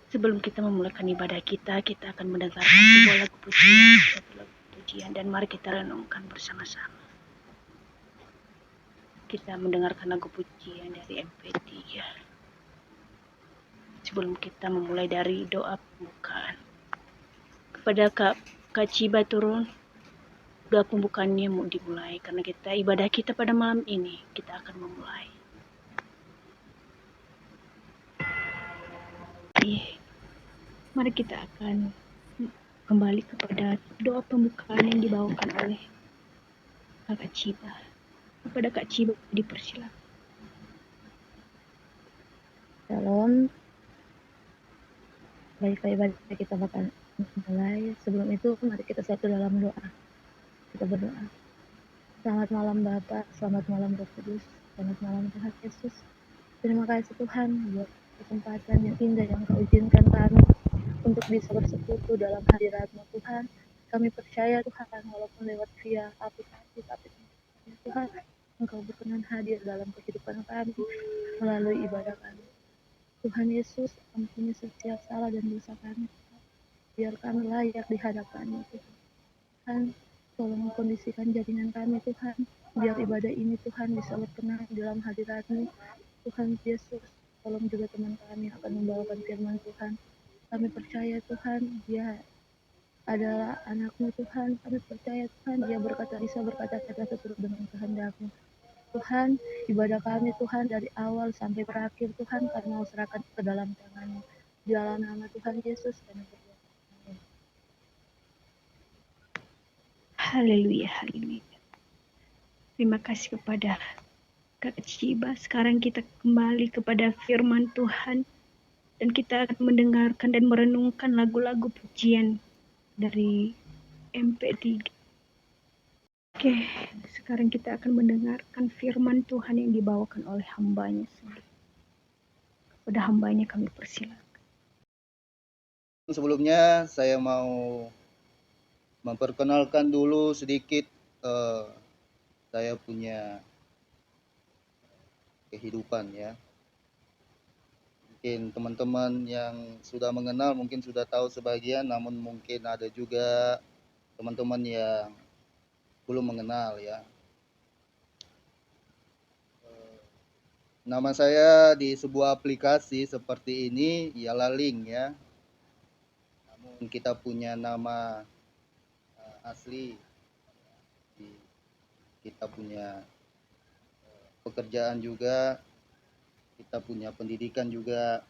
Sebelum kita memulakan ibadah kita, kita akan mendengarkan sebuah lagu pujian, satu lagu pujian, dan mari kita renungkan bersama-sama. Kita mendengarkan lagu pujian dari MP3. Sebelum kita memulai dari doa pembukaan, kepada Kak Ciba turun, doa pembukaannya mau dimulai karena kita ibadah kita pada malam ini kita akan memulai. Mari kita akan kembali kepada doa pembukaan yang dibawakan oleh Kakak Ciba. Kepada Kak Ciba dipersilakan. Shalom. Baiklah, ibadah kita bakal mulai. Sebelum itu, mari kita satu dalam doa. Kita berdoa. Selamat malam Bapak, selamat malam Roh Kudus, selamat malam Tuhan Yesus. Terima kasih Tuhan buat kesempatan yang indah yang Kau izinkan kami untuk bisa bersekutu dalam hadirat-Mu Tuhan. Kami percaya Tuhan, walaupun lewat via aplikasi, tapi Tuhan, Engkau berkenan hadir dalam kehidupan kami melalui ibadah kami. Tuhan Yesus, ampuni setiap salah dan dosa kami. Biar kami layak di hadapan-Mu Tuhan. Tolong kondisikan jaringan kami Tuhan, biar ibadah ini Tuhan bisa berkenan dalam hadirat-Mu Tuhan Yesus. Tolong juga teman kami akan membawakan firman Tuhan. Kami percaya Tuhan, dia adalah anak-Mu Tuhan. Kami percaya Tuhan, dia bisa berkata-kata seturut dengan kehendak-Mu. Tuhan, ibadah kami Tuhan dari awal sampai terakhir Tuhan, kami mau serahkan ke dalam tangan-Mu. Di dalam nama Tuhan Yesus kami berdoa. Haleluya, haleluya. Terima kasih kepada Kak Ciba. Sekarang kita kembali kepada firman Tuhan dan kita akan mendengarkan dan merenungkan lagu-lagu pujian dari MP3. Oke, sekarang kita akan mendengarkan firman Tuhan yang dibawakan oleh hambanya sendiri. Kepada hambanya kami persilakan. Sebelumnya saya mau memperkenalkan dulu sedikit saya punya kehidupan ya. Mungkin teman-teman yang sudah mengenal mungkin sudah tahu sebagian, namun mungkin ada juga teman-teman yang belum mengenal ya. Nama saya di sebuah aplikasi seperti ini ialah Link ya. Namun kita punya nama asli, kita punya pekerjaan juga, kita punya pendidikan juga.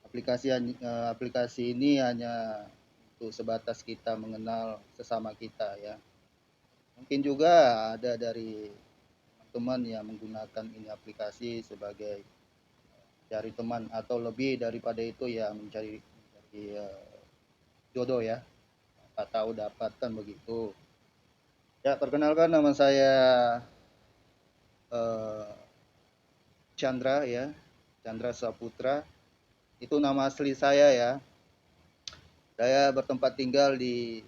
Aplikasi ini hanya untuk sebatas kita mengenal sesama kita ya. Mungkin juga ada dari teman-teman yang menggunakan ini aplikasi sebagai cari teman atau lebih daripada itu ya mencari jodoh ya. Tak tahu dapatkan begitu. Ya, perkenalkan nama saya Chandra ya, Chandra Saputra. Itu nama asli saya ya. Saya bertempat tinggal di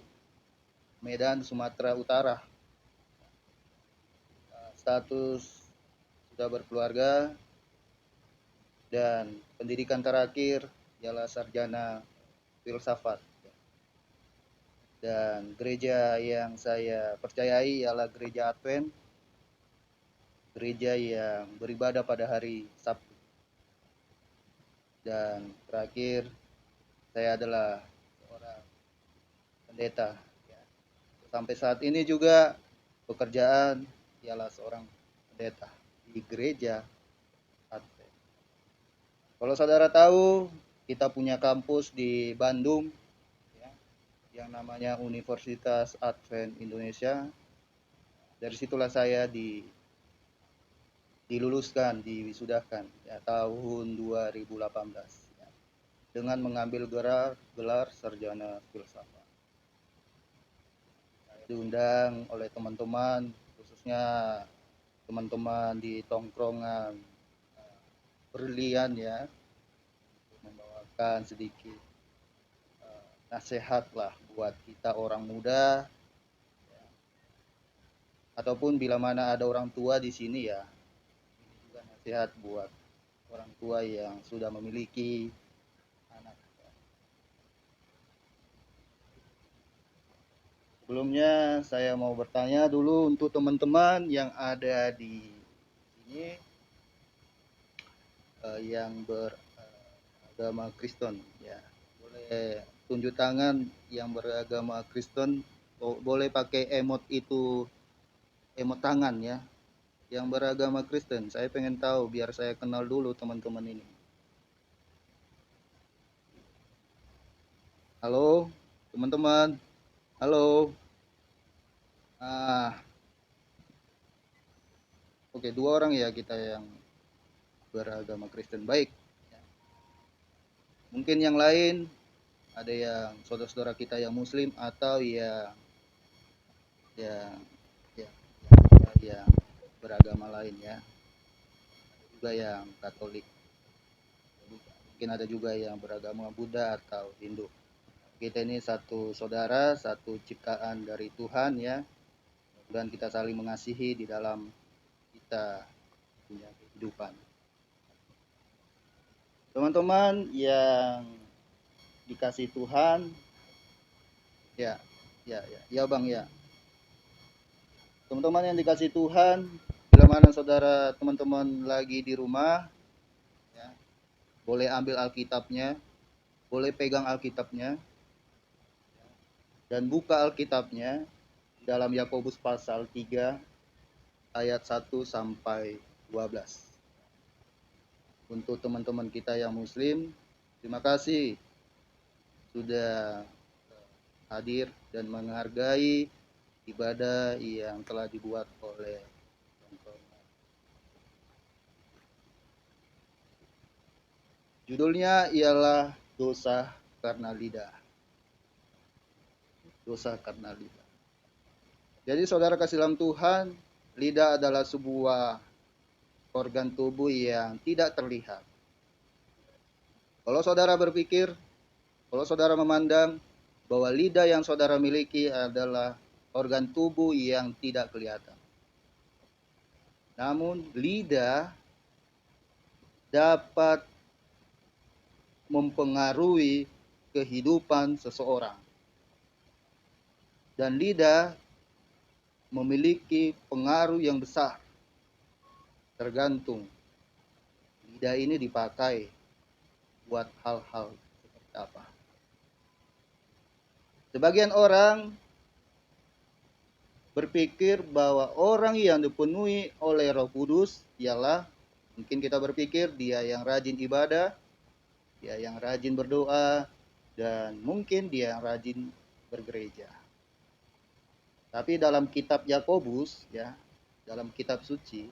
Medan, Sumatera Utara. Status sudah berkeluarga dan pendidikan terakhir ialah sarjana filsafat. Dan gereja yang saya percayai ialah gereja Advent, gereja yang beribadah pada hari Sabtu. Dan terakhir, saya adalah seorang pendeta. Sampai saat ini juga pekerjaan ialah seorang pendeta di gereja Advent. Kalau saudara tahu, kita punya kampus di Bandung ya, yang namanya Universitas Advent Indonesia. Dari situlah saya diluluskan, diwisudahkan ya, tahun 2018 ya, dengan mengambil gelar sarjana filsafat. Saya diundang oleh teman-teman, khususnya teman-teman di tongkrongan berlian ya, membawakan sedikit nasihat lah buat kita orang muda ya. Ataupun bila mana ada orang tua di sini ya, ini juga nasihat buat orang tua yang sudah memiliki anak. Sebelumnya saya mau bertanya dulu untuk teman-teman yang ada di sini yang beragama Kristen, ya. Boleh tunjuk tangan yang beragama Kristen, boleh pakai emot itu, emot tangan ya. Yang beragama Kristen, saya pengen tahu biar saya kenal dulu teman-teman ini. Halo, teman-teman. Halo. Oke, 2 orang ya kita yang beragama Kristen. Baik. Mungkin yang lain ada yang saudara-saudara kita yang Muslim atau yang ya ya yang beragama lain ya. Juga yang Katolik. Mungkin ada juga yang beragama Buddha atau Hindu. Kita ini satu saudara, satu ciptaan dari Tuhan ya. Dan kita saling mengasihi di dalam kita punya kehidupan. Teman-teman yang dikasih Tuhan, ya Bang ya. Teman-teman yang dikasih Tuhan, bila mana saudara teman-teman lagi di rumah, ya, boleh ambil Alkitabnya, boleh pegang Alkitabnya, dan buka Alkitabnya dalam Yakobus pasal 3 ayat 1 sampai 12. Untuk teman-teman kita yang Muslim, terima kasih sudah hadir dan menghargai ibadah yang telah dibuat oleh judulnya ialah dosa karena lidah. Dosa karena lidah. Jadi saudara kasih dalam Tuhan, lidah adalah sebuah organ tubuh yang tidak terlihat. Kalau saudara berpikir, kalau saudara memandang bahwa lidah yang saudara miliki adalah organ tubuh yang tidak kelihatan. Namun lidah dapat mempengaruhi kehidupan seseorang. Dan lidah memiliki pengaruh yang besar. Tergantung lidah ini dipakai buat hal-hal seperti apa. Sebagian orang berpikir bahwa orang yang dipenuhi oleh Roh Kudus ialah, mungkin kita berpikir dia yang rajin ibadah, dia yang rajin berdoa, dan mungkin dia yang rajin bergereja. Tapi dalam kitab Yakobus ya, dalam kitab suci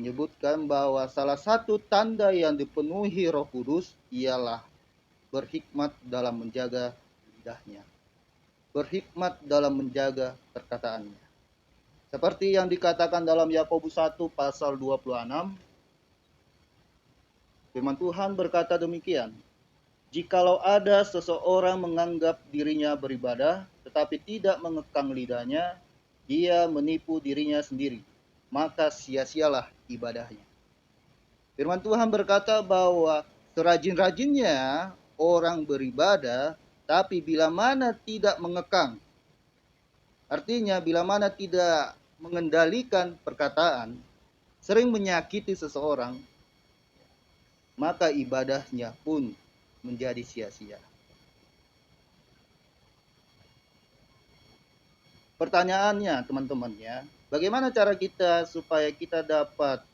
menyebutkan bahwa salah satu tanda yang dipenuhi Roh Kudus ialah berhikmat dalam menjaga lidahnya. Berhikmat dalam menjaga perkataannya. Seperti yang dikatakan dalam Yakobus 1 pasal 26, firman Tuhan berkata demikian, jikalau ada seseorang menganggap dirinya beribadah, tetapi tidak mengekang lidahnya, dia menipu dirinya sendiri, maka sia-sialah ibadahnya. Firman Tuhan berkata bahwa serajin-rajinnya orang beribadah, tapi bila mana tidak mengekang, artinya bila mana tidak mengendalikan perkataan, sering menyakiti seseorang, maka ibadahnya pun menjadi sia-sia. Pertanyaannya teman-teman ya, bagaimana cara kita supaya kita dapat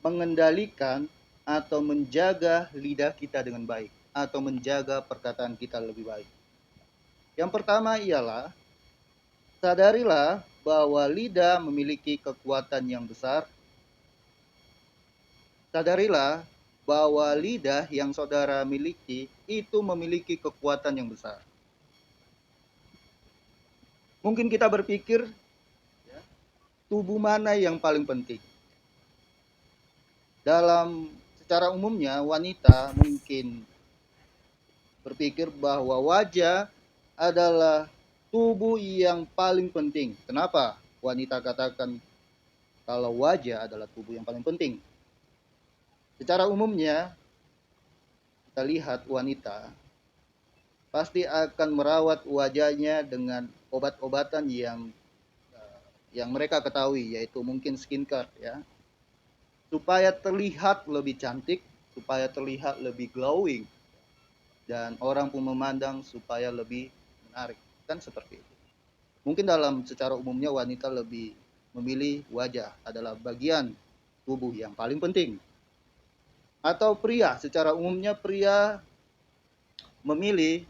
mengendalikan atau menjaga lidah kita dengan baik, atau menjaga perkataan kita lebih baik? Yang pertama ialah, sadarilah bahwa lidah memiliki kekuatan yang besar. Sadarilah bahwa lidah yang saudara miliki itu memiliki kekuatan yang besar. Mungkin kita berpikir, ya, tubuh mana yang paling penting? Secara umumnya wanita mungkin berpikir bahwa wajah adalah tubuh yang paling penting. Kenapa wanita katakan kalau wajah adalah tubuh yang paling penting? Secara umumnya kita lihat wanita pasti akan merawat wajahnya dengan obat-obatan yang mereka ketahui, yaitu mungkin skincare ya, supaya terlihat lebih cantik, supaya terlihat lebih glowing, dan orang pun memandang supaya lebih menarik, kan seperti itu. Mungkin dalam secara umumnya wanita lebih memilih wajah adalah bagian tubuh yang paling penting. Atau pria, secara umumnya pria memilih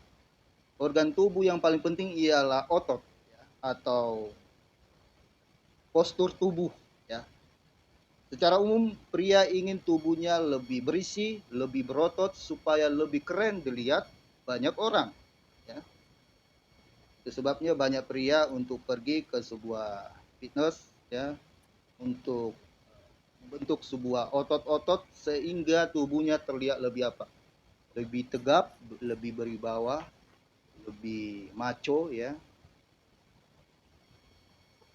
organ tubuh yang paling penting ialah otot ya, atau postur tubuh ya. Secara umum pria ingin tubuhnya lebih berisi, lebih berotot supaya lebih keren dilihat banyak orang ya. Itu sebabnya banyak pria untuk pergi ke sebuah fitness ya, untuk membentuk sebuah otot-otot sehingga tubuhnya terlihat lebih apa? Lebih tegap, lebih berwibawa, lebih macho ya.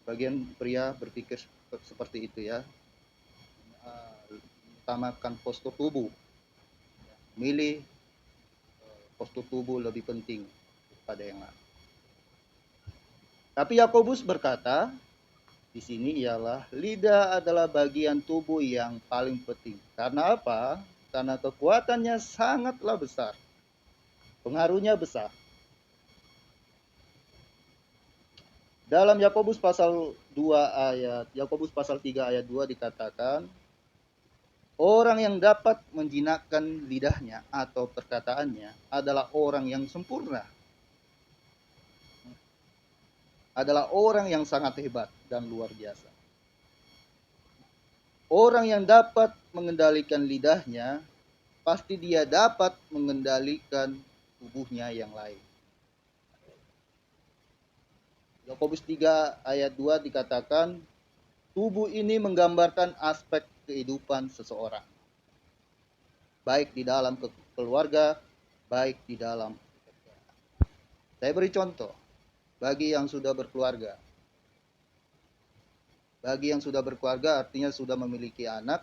Bagian pria berpikir seperti itu ya. Utamakan postur tubuh, milih postur tubuh lebih penting daripada yang lain. Tapi Yakobus berkata di sini ialah lidah adalah bagian tubuh yang paling penting. Karena apa? Karena kekuatannya sangatlah besar, pengaruhnya besar. Dalam Yakobus pasal 3 ayat 2 dikatakan, orang yang dapat menjinakkan lidahnya atau perkataannya adalah orang yang sempurna. Adalah orang yang sangat hebat dan luar biasa. Orang yang dapat mengendalikan lidahnya, pasti dia dapat mengendalikan tubuhnya yang lain. Yakobus 3 ayat 2 dikatakan, tubuh ini menggambarkan aspek kehidupan seseorang. Baik di dalam keluarga, baik di dalam pekerjaan. Saya beri contoh, bagi yang sudah berkeluarga. Bagi yang sudah berkeluarga artinya sudah memiliki anak.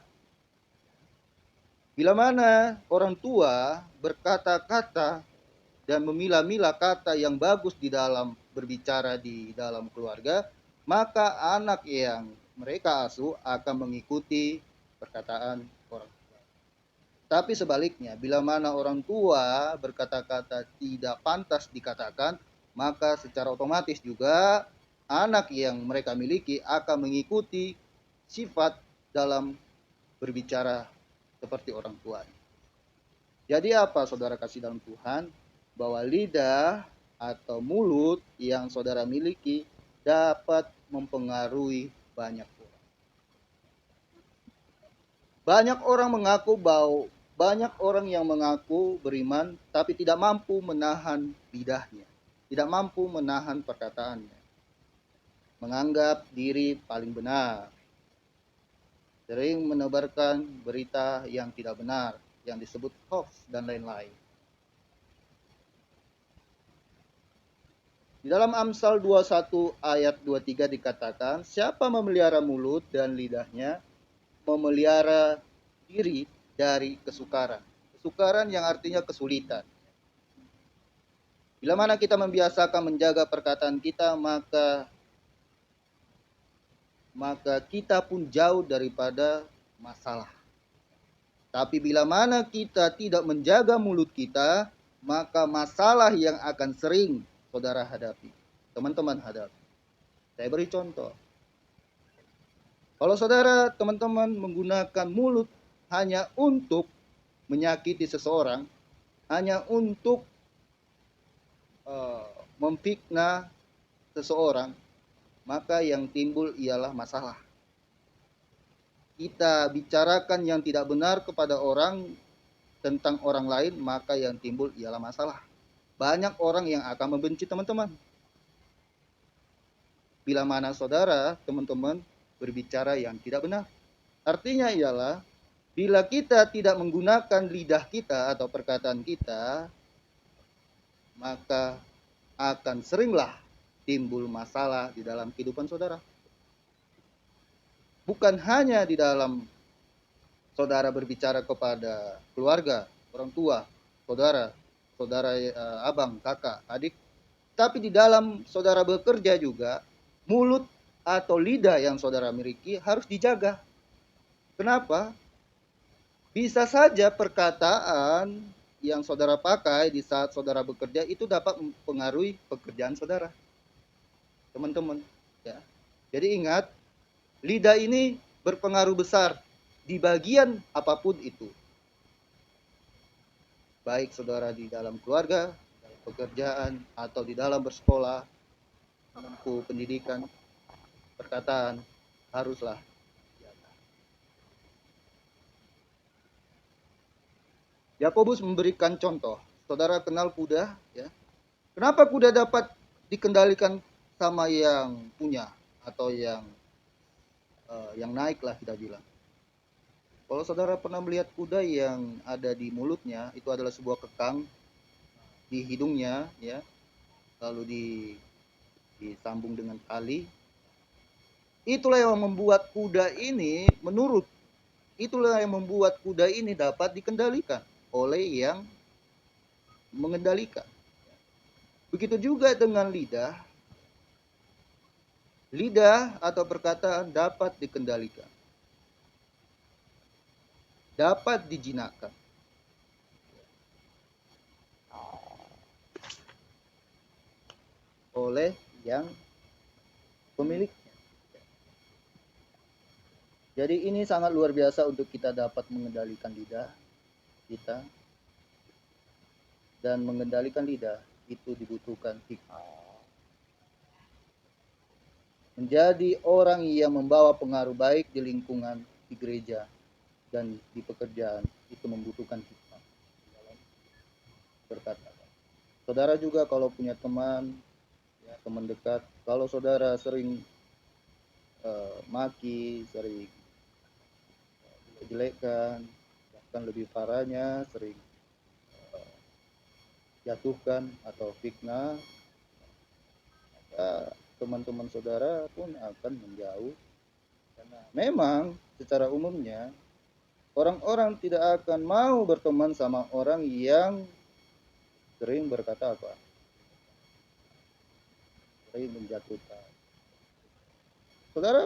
Bila mana orang tua berkata-kata dan memilah-milah kata yang bagus di dalam berbicara di dalam keluarga, maka anak yang mereka asuh akan mengikuti perkataan orang tua. Tapi sebaliknya, bila mana orang tua berkata-kata tidak pantas dikatakan, maka secara otomatis juga anak yang mereka miliki akan mengikuti sifat dalam berbicara seperti orang tua. Jadi apa saudara kasih dalam Tuhan? Bahwa lidah atau mulut yang saudara miliki dapat mempengaruhi banyak orang. Banyak orang yang mengaku beriman tapi tidak mampu menahan lidahnya, tidak mampu menahan perkataannya, menganggap diri paling benar, sering menebarkan berita yang tidak benar, yang disebut hoax dan lain-lain. Di dalam Amsal 21 ayat 23 dikatakan, siapa memelihara mulut dan lidahnya, memelihara diri dari kesukaran. Kesukaran yang artinya kesulitan. Bila mana kita membiasakan menjaga perkataan kita, maka kita pun jauh daripada masalah. Tapi bila mana kita tidak menjaga mulut kita, maka masalah yang akan sering saudara hadapi, teman-teman hadapi. Saya beri contoh. Kalau saudara, teman-teman menggunakan mulut hanya untuk menyakiti seseorang, hanya untuk memfitnah seseorang, maka yang timbul ialah masalah. Kita bicarakan yang tidak benar kepada orang tentang orang lain, maka yang timbul ialah masalah. Banyak orang yang akan membenci teman-teman. Bila mana saudara, teman-teman berbicara yang tidak benar. Artinya ialah, bila kita tidak menggunakan lidah kita atau perkataan kita, maka akan seringlah timbul masalah di dalam kehidupan saudara. Bukan hanya di dalam saudara berbicara kepada keluarga, orang tua, saudara, abang, kakak, adik. Tapi di dalam saudara bekerja juga, mulut atau lidah yang saudara miliki harus dijaga. Kenapa? Bisa saja perkataan yang saudara pakai di saat saudara bekerja itu dapat mempengaruhi pekerjaan saudara. Teman-teman, ya. Jadi ingat, lidah ini berpengaruh besar di bagian apapun itu. Baik saudara di dalam keluarga, dalam pekerjaan, atau di dalam bersekolah, menempuh pendidikan, perkataan haruslah. Yakobus memberikan contoh. Saudara kenal kuda, ya. Kenapa kuda dapat dikendalikan sama yang punya atau yang naik lah kita bilang. Kalau saudara pernah melihat kuda yang ada di mulutnya, itu adalah sebuah kekang di hidungnya, ya, lalu disambung dengan tali. Itulah yang membuat kuda ini dapat dikendalikan oleh yang mengendalikan. Begitu juga dengan lidah. Lidah atau perkataan dapat dikendalikan, dapat dijinakkan. Oleh yang pemiliknya. Jadi ini sangat luar biasa untuk kita dapat mengendalikan lidah kita. Dan mengendalikan lidah itu dibutuhkan hikmah. Menjadi orang yang membawa pengaruh baik di lingkungan, di gereja, dan di pekerjaan itu membutuhkan hikmah dalam berkata. Saudara juga kalau punya teman, ya, teman dekat, kalau saudara sering maki, sering jelekkan, bahkan lebih parahnya sering jatuhkan atau fitnah, maka teman-teman saudara pun akan menjauh. Karena memang secara umumnya orang-orang tidak akan mau berteman sama orang yang sering berkata apa? Sering menjatuhkan. Saudara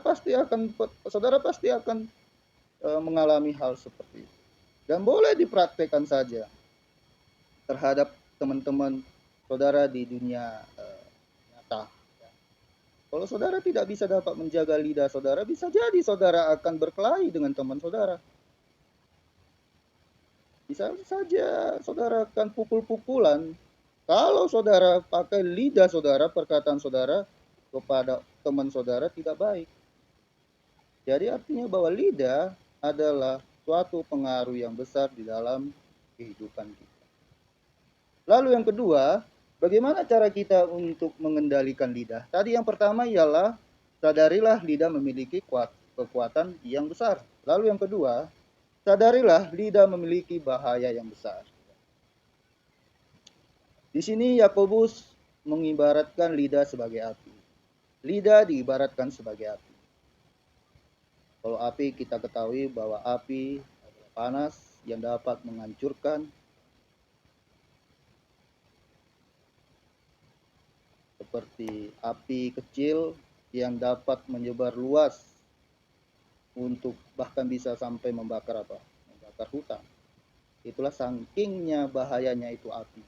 pasti akan mengalami hal seperti itu. Dan boleh dipraktekkan saja terhadap teman-teman saudara di dunia nyata. Kalau saudara tidak bisa dapat menjaga lidah saudara, bisa jadi saudara akan berkelahi dengan teman saudara. Bisa saja saudara akan pukul-pukulan. Kalau saudara pakai lidah saudara, perkataan saudara kepada teman saudara tidak baik. Jadi artinya bahwa lidah adalah suatu pengaruh yang besar di dalam kehidupan kita. Lalu yang kedua, bagaimana cara kita untuk mengendalikan lidah? Tadi yang pertama ialah sadarilah lidah memiliki kekuatan yang besar. Lalu yang kedua, sadarilah lidah memiliki bahaya yang besar. Di sini Yakobus mengibaratkan lidah sebagai api. Lidah diibaratkan sebagai api. Kalau api kita ketahui bahwa api adalah panas yang dapat menghancurkan. Seperti api kecil yang dapat menyebar luas untuk bahkan bisa sampai membakar hutan. Itulah sakingnya bahayanya itu api.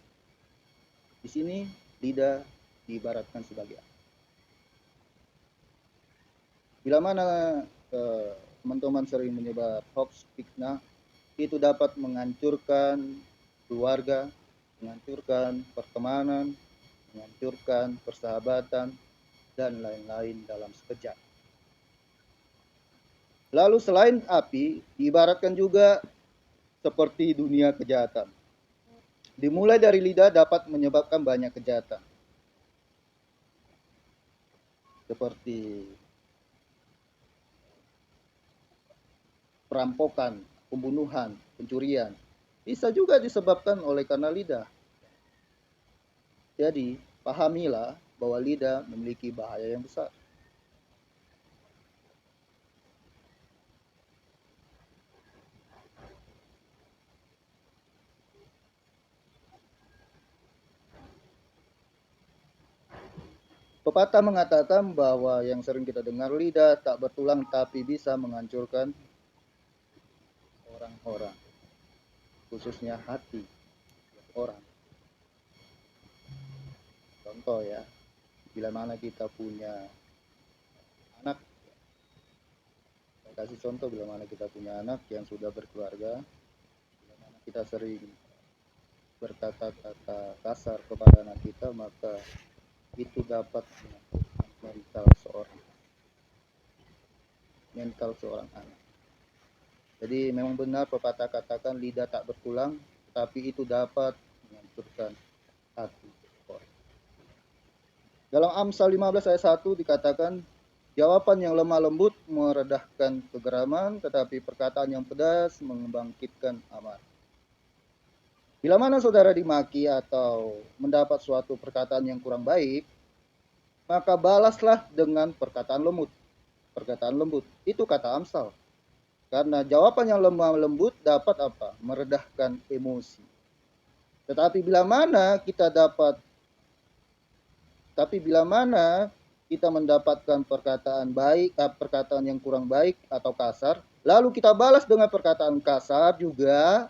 Di sini lidah diibaratkan sebagai api. Bila mana teman-teman sering menyebar hoax, fitnah, itu dapat menghancurkan keluarga, menghancurkan pertemanan, menghancurkan persahabatan, dan lain-lain dalam sekejap. Lalu selain api, diibaratkan juga seperti dunia kejahatan. Dimulai dari lidah dapat menyebabkan banyak kejahatan. Seperti perampokan, pembunuhan, pencurian. Bisa juga disebabkan oleh karena lidah. Jadi, pahamilah bahwa lidah memiliki bahaya yang besar. Pepatah mengatakan bahwa yang sering kita dengar, lidah tak bertulang tapi bisa menghancurkan orang-orang, khususnya hati orang. Contoh ya, bila mana kita punya anak, saya kasih contoh, bila mana kita punya anak yang sudah berkeluarga, bila mana kita sering berkata-kata kasar kepada anak kita, maka itu dapat mental seorang anak. Jadi memang benar pepatah katakan lidah tak bertulang, tapi itu dapat menghancurkan hati orang. Dalam Amsal 15 ayat 1 dikatakan, jawaban yang lemah lembut meredahkan kegeraman, tetapi perkataan yang pedas membangkitkan amarah. Bila mana saudara dimaki atau mendapat suatu perkataan yang kurang baik, maka balaslah dengan perkataan lembut. Perkataan lembut, itu kata Amsal. Karena jawaban yang lemah lembut dapat apa? Meredahkan emosi. Tetapi bila mana kita mendapatkan perkataan baik, perkataan yang kurang baik atau kasar, lalu kita balas dengan perkataan kasar juga,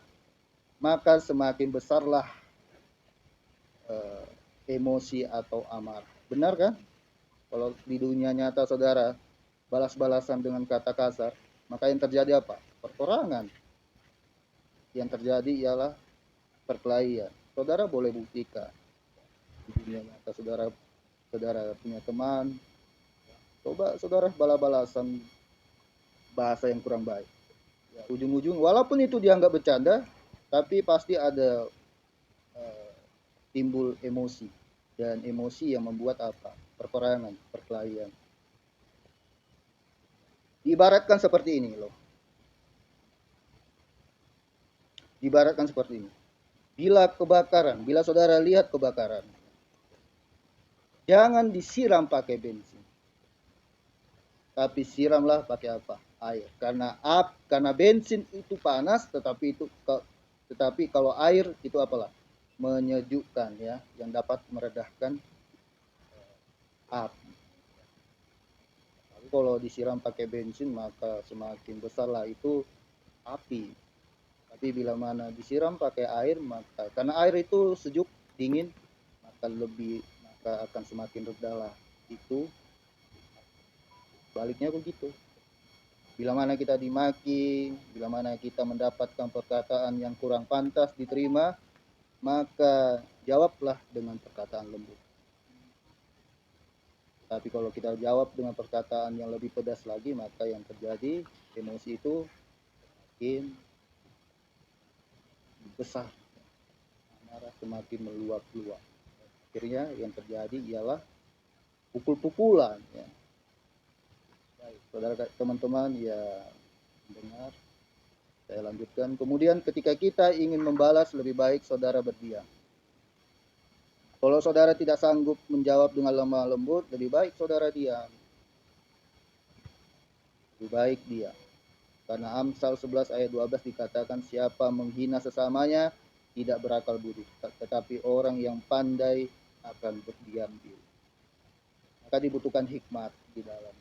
maka semakin besarlah emosi atau amarah. Benar kan? Kalau di dunia nyata saudara balas-balasan dengan kata kasar, maka yang terjadi apa? Perperangan. Yang terjadi ialah perkelahian. Saudara boleh buktikan di dunia nyata, saudara punya teman, coba saudara balas-balasan bahasa yang kurang baik. Ya, ujung-ujung walaupun itu dianggap bercanda, tapi pasti ada timbul emosi, dan emosi yang membuat apa? Perperangan, perkelahian. Diibaratkan seperti ini loh. Diibaratkan seperti ini. Bila saudara lihat kebakaran, jangan disiram pakai bensin, tapi siramlah pakai apa? Air. Karena bensin itu panas, tetapi kalau air itu apalah? Menyejukkan ya, yang dapat meredahkan api. Tapi kalau disiram pakai bensin, maka semakin besarlah itu api. Tapi bila mana disiram pakai air, maka karena air itu sejuk, dingin, maka akan semakin redahlah itu. Baliknya begitu. Bila mana kita dimaki, bila mana kita mendapatkan perkataan yang kurang pantas diterima, maka jawablah dengan perkataan lembut. Tapi kalau kita jawab dengan perkataan yang lebih pedas lagi, maka yang terjadi emosi itu semakin besar, marah semakin meluap-luap. Akhirnya yang terjadi ialah pukul-pukulan. Ya. Baik, saudara teman-teman ya mendengar, saya lanjutkan. Kemudian ketika kita ingin membalas, lebih baik saudara berdiam. Kalau saudara tidak sanggup menjawab dengan lemah lembut, lebih baik saudara diam. Lebih baik diam. Karena Amsal 11 ayat 12 dikatakan, siapa menghina sesamanya tidak berakal budi, tetapi orang yang pandai akan berdiam diri. Maka dibutuhkan hikmat di dalam.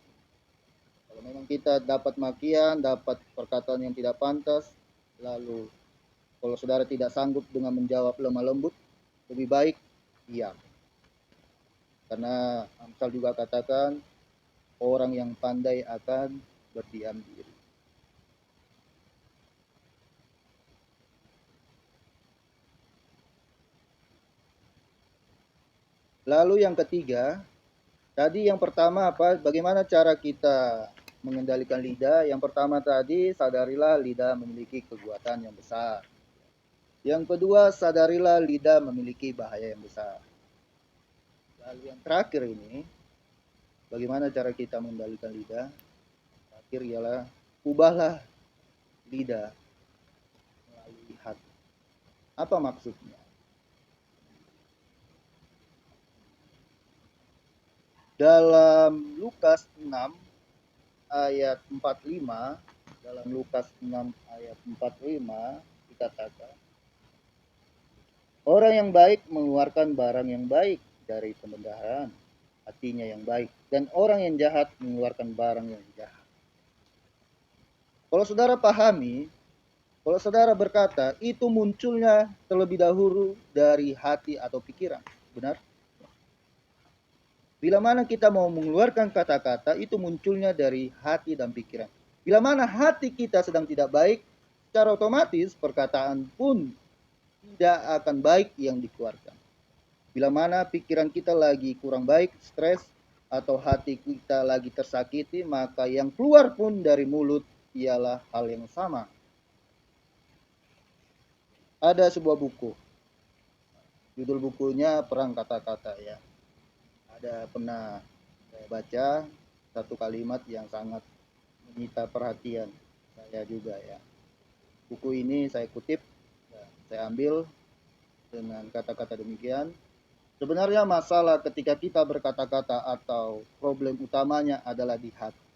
Kalau memang kita dapat makian, dapat perkataan yang tidak pantas, lalu kalau saudara tidak sanggup dengan menjawab lemah lembut, lebih baik diam. Karena Amsal juga katakan, orang yang pandai akan berdiam diri. Lalu yang ketiga, tadi yang pertama apa? Bagaimana cara kita mengendalikan lidah? Yang pertama tadi, sadarilah lidah memiliki kekuatan yang besar. Yang kedua, sadarilah lidah memiliki bahaya yang besar. Lalu yang terakhir ini, bagaimana cara kita mengendalikan lidah? Terakhir ialah, ubahlah lidah melalui hati. Apa maksudnya? Dalam Lukas 6 ayat 45, dalam Lukas 6 ayat 45 dikatakan, orang yang baik mengeluarkan barang yang baik dari pembendaharaan, hatinya yang baik, dan orang yang jahat mengeluarkan barang yang jahat. Kalau saudara pahami, kalau saudara berkata, itu munculnya terlebih dahulu dari hati atau pikiran. Benar? Bila mana kita mau mengeluarkan kata-kata, itu munculnya dari hati dan pikiran. Bila mana hati kita sedang tidak baik, secara otomatis perkataan pun tidak akan baik yang dikeluarkan. Bila mana pikiran kita lagi kurang baik, stres, atau hati kita lagi tersakiti, maka yang keluar pun dari mulut ialah hal yang sama. Ada sebuah buku, judul bukunya Perang Kata-Kata ya. Ada pernah saya baca satu kalimat yang sangat menyita perhatian saya juga ya. Buku ini saya kutip, saya ambil dengan kata-kata demikian. Sebenarnya masalah ketika kita berkata-kata atau problem utamanya adalah di hati.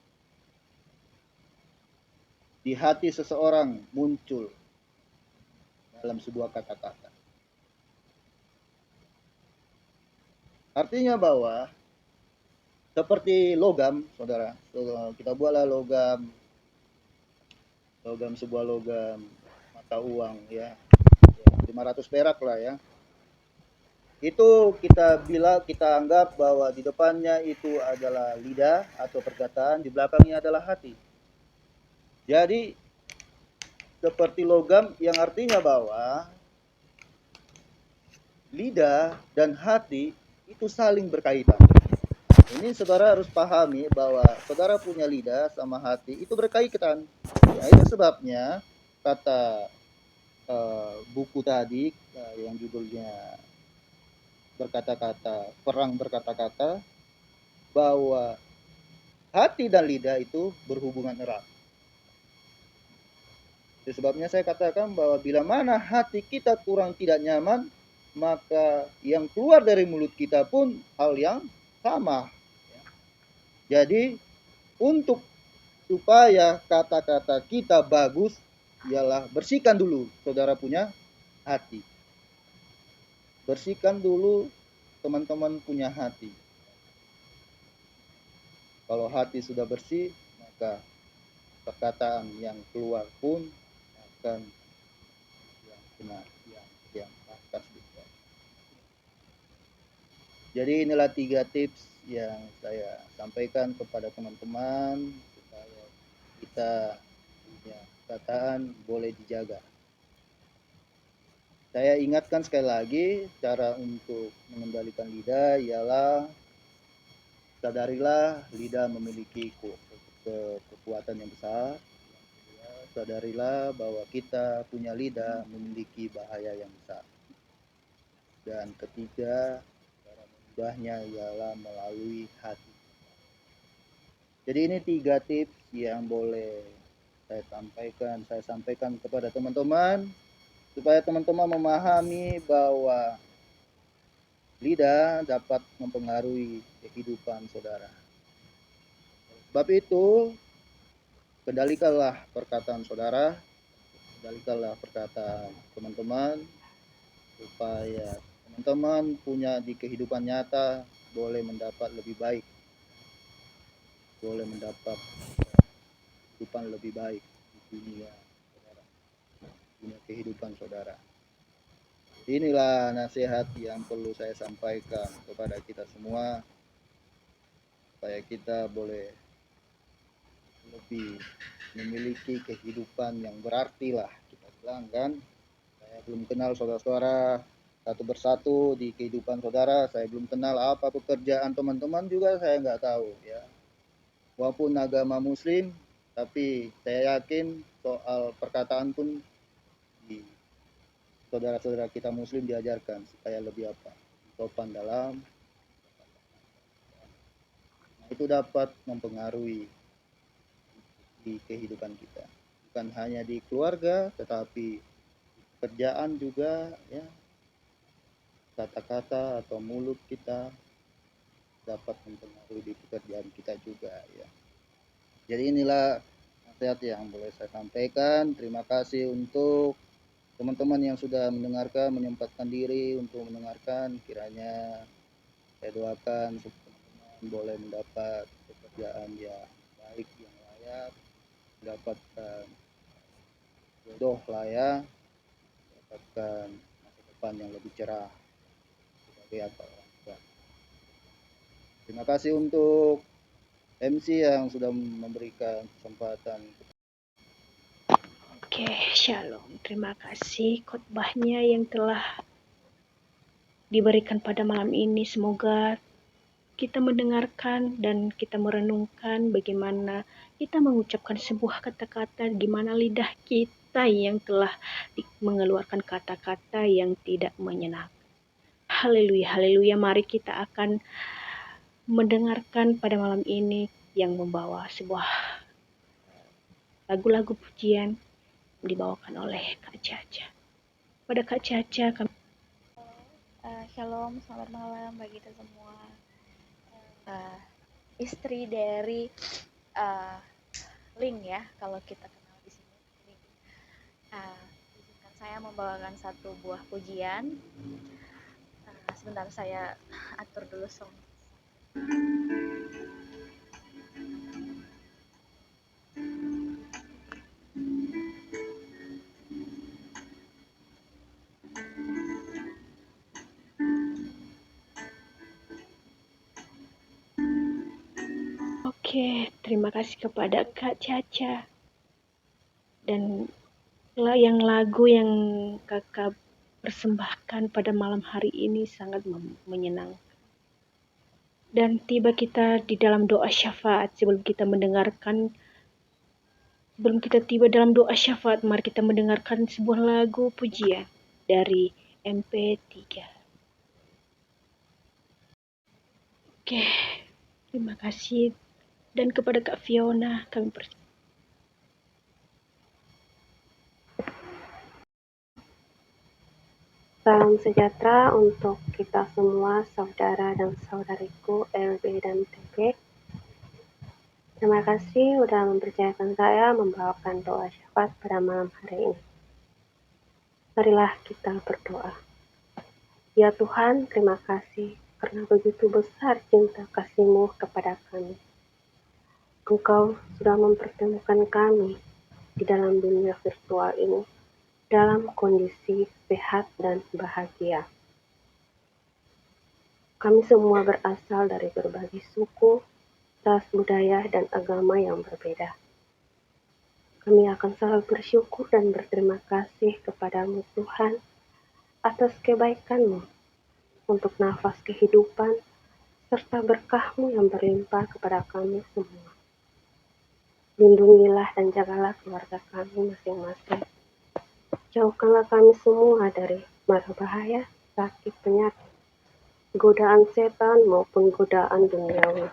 Di hati seseorang muncul dalam sebuah kata-kata. Artinya bahwa seperti logam, saudara, kita buatlah logam sebuah logam mata uang ya, 500 perak lah ya. Itu kita anggap bahwa di depannya itu adalah lidah atau perkataan, di belakangnya adalah hati. Jadi seperti logam yang artinya bahwa lidah dan hati itu saling berkaitan. Ini saudara harus pahami bahwa saudara punya lidah sama hati itu berkaitan. Ya, itu sebabnya kata buku tadi yang judulnya Perang Berkata-Kata, bahwa hati dan lidah itu berhubungan erat. Itu sebabnya saya katakan bahwa bila mana hati kita kurang tidak nyaman, maka yang keluar dari mulut kita pun hal yang sama. Jadi untuk supaya kata-kata kita bagus, ialah bersihkan dulu saudara punya hati. Bersihkan dulu teman-teman punya hati. Kalau hati sudah bersih, maka perkataan yang keluar pun akan yang benar, yang pantas juga. Jadi inilah 3 tips yang saya sampaikan kepada teman-teman supaya kita punya perkataan boleh dijaga. Saya ingatkan sekali lagi, cara untuk mengendalikan lidah ialah sadarilah lidah memiliki kekuatan yang besar. Sadarilah bahwa kita punya lidah memiliki bahaya yang besar. Dan ketiga, cara mengubahnya ialah melalui hati. Jadi ini 3 tips yang boleh saya sampaikan kepada teman-teman, supaya teman-teman memahami bahwa lidah dapat mempengaruhi kehidupan saudara. Sebab itu, kendalikanlah perkataan saudara, kendalikanlah perkataan teman-teman, supaya teman-teman punya di kehidupan nyata boleh mendapat lebih baik, boleh mendapat kehidupan lebih baik di dunia saudara, dunia kehidupan saudara. Inilah nasihat yang perlu saya sampaikan kepada kita semua, supaya kita boleh lebih memiliki kehidupan yang berarti lah, kita bilang kan. Saya belum kenal saudara-saudara satu persatu di kehidupan saudara, saya belum kenal apa pekerjaan teman-teman juga saya nggak tahu ya. Walaupun agama muslim, tapi saya yakin soal perkataan pun di saudara-saudara kita muslim diajarkan supaya lebih sopan dalam. Nah, itu dapat mempengaruhi di kehidupan kita, bukan hanya di keluarga tetapi pekerjaan juga ya. Kata-kata atau mulut kita dapat mempengaruhi di pekerjaan kita juga ya. Jadi inilah nasihat yang boleh saya sampaikan. Terima kasih untuk teman-teman yang sudah mendengarkan, menyempatkan diri untuk mendengarkan. Kiranya saya doakan teman-teman boleh mendapat pekerjaan yang baik, yang layak, mendapatkan jodoh lah ya, mendapatkan masa depan yang lebih cerah sebagai apa orang tua. Terima kasih untuk MC yang sudah memberikan kesempatan. Oke, Shalom. Terima kasih khotbahnya yang telah diberikan pada malam ini. Semoga kita mendengarkan dan kita merenungkan bagaimana kita mengucapkan sebuah kata-kata, gimana lidah kita yang telah mengeluarkan kata-kata yang tidak menyenangkan. Haleluya, haleluya. Mari kita akan mendengarkan pada malam ini yang membawa sebuah lagu-lagu pujian dibawakan oleh Kak Caca. Pada Kak Caca kami Shalom, selamat malam bagi kita semua. Istri dari Ling ya, kalau kita kenal di sini. Izinkan saya membawakan satu buah pujian. Sebentar saya atur dulu song. Oke, terima kasih kepada Kak Caca. Dan yang lagu yang kakak persembahkan pada malam hari ini sangat menyenangkan. Dan tiba kita di dalam doa syafaat sebelum kita tiba dalam doa syafaat, mari kita mendengarkan sebuah lagu pujian dari MP3. Oke, terima kasih. Dan kepada Kak Fiona, kami Salam sejahtera untuk kita semua, saudara dan saudariku LB dan TB. Terima kasih sudah mempercayakan saya membawakan doa syafaat pada malam hari ini. Marilah kita berdoa. Ya Tuhan, terima kasih karena begitu besar cinta kasih-Mu kepada kami. Engkau sudah mempertemukan kami di dalam dunia virtual ini dalam kondisi sehat dan bahagia. Kami semua berasal dari berbagai suku, ras, budaya, dan agama yang berbeda. Kami akan selalu bersyukur dan berterima kasih kepada-Mu Tuhan atas kebaikan-Mu untuk nafas kehidupan serta berkah-Mu yang berlimpah kepada kami semua. Lindungilah dan jagalah keluarga kami masing-masing. Jauhkanlah kami semua dari mara bahaya, sakit, penyakit, godaan setan maupun godaan duniawi.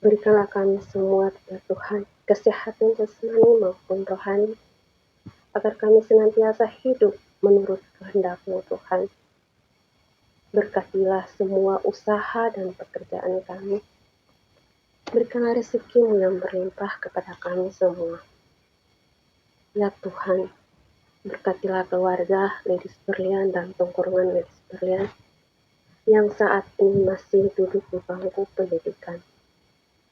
Berikanlah kami semua, ya Tuhan, kesehatan jasmani maupun rohani, agar kami senantiasa hidup menurut kehendak-Mu Tuhan. Berkatilah semua usaha dan pekerjaan kami. Berikanlah rezeki-Mu yang berlimpah kepada kami semua. Ya Tuhan, berkatilah keluarga Ladies Berlian dan tongkrongan Ladies Berlian yang saat ini masih duduk di bangku pendidikan.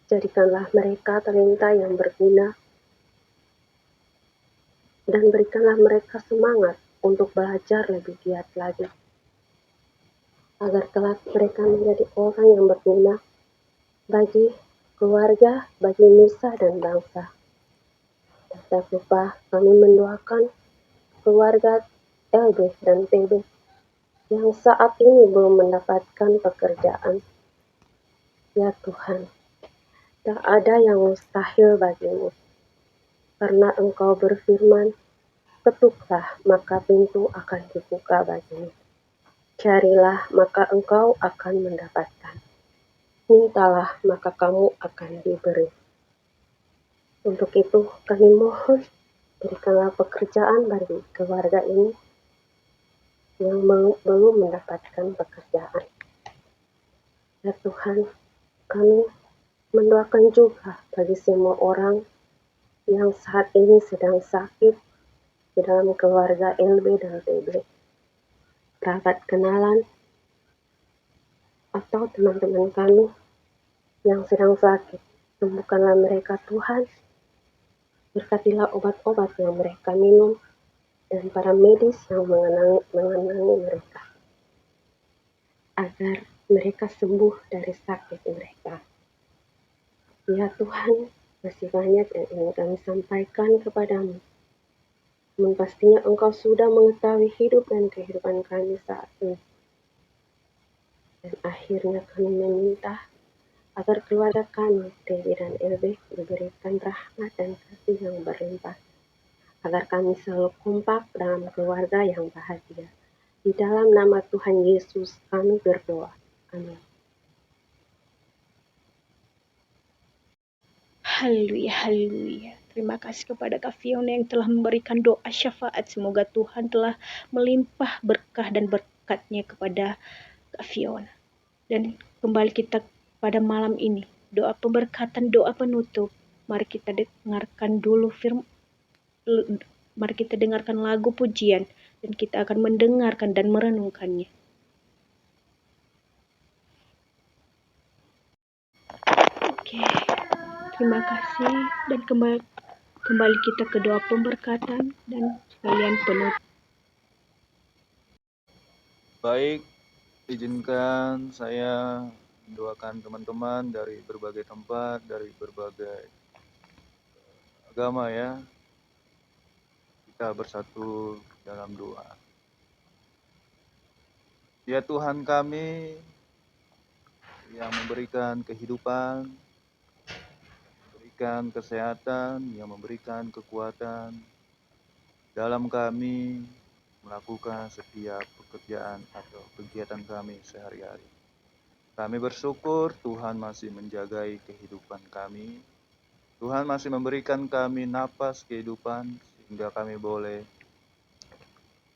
Jadikanlah mereka talenta yang berguna dan berikanlah mereka semangat untuk belajar lebih giat lagi, agar kelak mereka menjadi orang yang berguna bagi keluarga, bagi nusa dan bangsa. Dan tak lupa kami mendoakan keluarga LB dan TB yang saat ini belum mendapatkan pekerjaan. Ya Tuhan, tak ada yang mustahil bagimu. Karena Engkau berfirman, ketuklah maka pintu akan dibuka bagimu. Carilah maka engkau akan mendapatkan. Mintalah maka kamu akan diberi. Untuk itu kami mohon berikanlah pekerjaan bagi keluarga ini yang belum mendapatkan pekerjaan. Ya Tuhan, kami mendoakan juga bagi semua orang yang saat ini sedang sakit di dalam keluarga LB dan TB. Kerabat kenalan, atau teman-teman kami yang sedang sakit. Sembuhkanlah mereka Tuhan, berkatilah obat-obat yang mereka minum, dan para medis yang mengenangi mereka, agar mereka sembuh dari sakit mereka. Ya Tuhan, masih banyak yang ingin kami sampaikan kepadamu. Namun pastinya Engkau sudah mengetahui hidup dan kehidupan kami saat ini. Dan akhirnya kami meminta agar keluarga kami, Dewi dan LB, diberikan rahmat dan kasih yang berlimpah. Agar kami selalu kompak dalam keluarga yang bahagia. Di dalam nama Tuhan Yesus kami berdoa. Amin. Haleluya, haleluya. Terima kasih kepada Kak Fiona yang telah memberikan doa syafaat. Semoga Tuhan telah melimpah berkah dan berkatnya kepada Kak Fiona. Dan kembali kita pada malam ini, doa pemberkatan, doa penutup. Mari kita dengarkan dulu mari kita dengarkan lagu pujian dan kita akan mendengarkan dan merenungkannya. Oke, terima kasih dan kembali kita ke doa pemberkatan dan sekalian penutup. Baik, izinkan saya mendoakan teman-teman dari berbagai tempat, dari berbagai agama ya. Kita bersatu dalam doa. Ya Tuhan kami yang memberikan kehidupan, memberikan kesehatan, yang memberikan kekuatan dalam kami melakukan setiap pekerjaan atau kegiatan kami sehari-hari. Kami bersyukur Tuhan masih menjagai kehidupan kami. Tuhan masih memberikan kami napas kehidupan sehingga kami boleh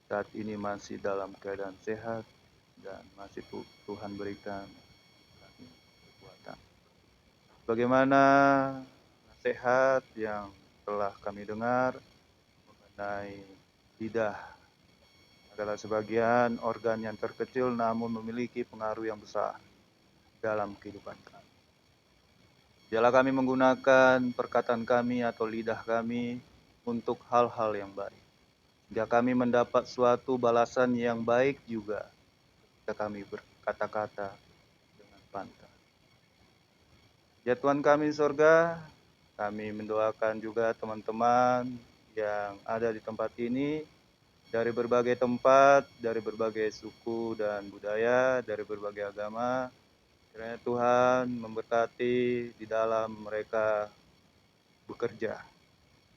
saat ini masih dalam keadaan sehat dan masih Tuhan berikan kami kekuatan. Bagaimana nasihat yang telah kami dengar mengenai lidah adalah sebagian organ yang terkecil namun memiliki pengaruh yang besar dalam kehidupan kami. Biarlah kami menggunakan perkataan kami atau lidah kami untuk hal-hal yang baik. Jika kami mendapat suatu balasan yang baik juga ketika kami berkata-kata dengan pantas. Ya Tuhan kami di sorga, kami mendoakan juga teman-teman yang ada di tempat ini, dari berbagai tempat, dari berbagai suku dan budaya, dari berbagai agama. Kiranya Tuhan memberkati di dalam mereka bekerja.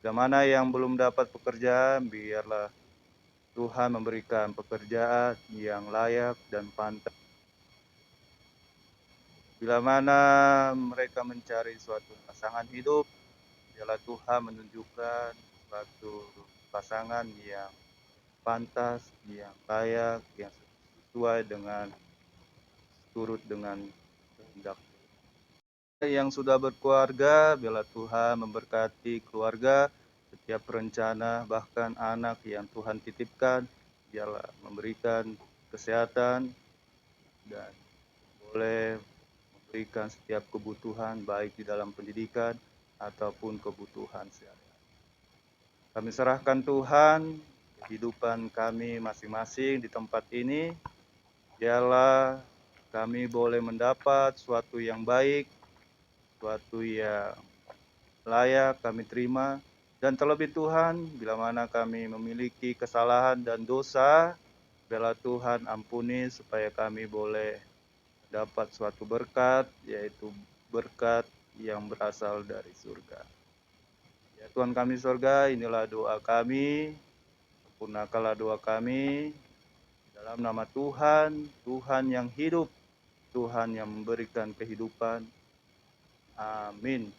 Di mana yang belum dapat pekerjaan, biarlah Tuhan memberikan pekerjaan yang layak dan pantas. Bila mana mereka mencari suatu pasangan hidup, biarlah Tuhan menunjukkan suatu pasangan yang pantas, yang layak, yang sesuai dengan turut dengan kehendak. Yang sudah berkeluarga, biarlah Tuhan memberkati keluarga, setiap rencana, bahkan anak yang Tuhan titipkan, biarlah memberikan kesehatan dan boleh memberikan setiap kebutuhan, baik di dalam pendidikan ataupun kebutuhan sehari-hari. Kami serahkan Tuhan kehidupan kami masing-masing di tempat ini, biarlah kami boleh mendapat suatu yang baik, suatu yang layak kami terima, dan terlebih Tuhan, bila mana kami memiliki kesalahan dan dosa, biarlah Tuhan ampuni supaya kami boleh dapat suatu berkat, yaitu berkat yang berasal dari surga. Ya Tuhan kami surga, inilah doa kami, sempurnakanlah doa kami, dalam nama Tuhan, Tuhan yang hidup, Tuhan yang memberikan kehidupan. Amin.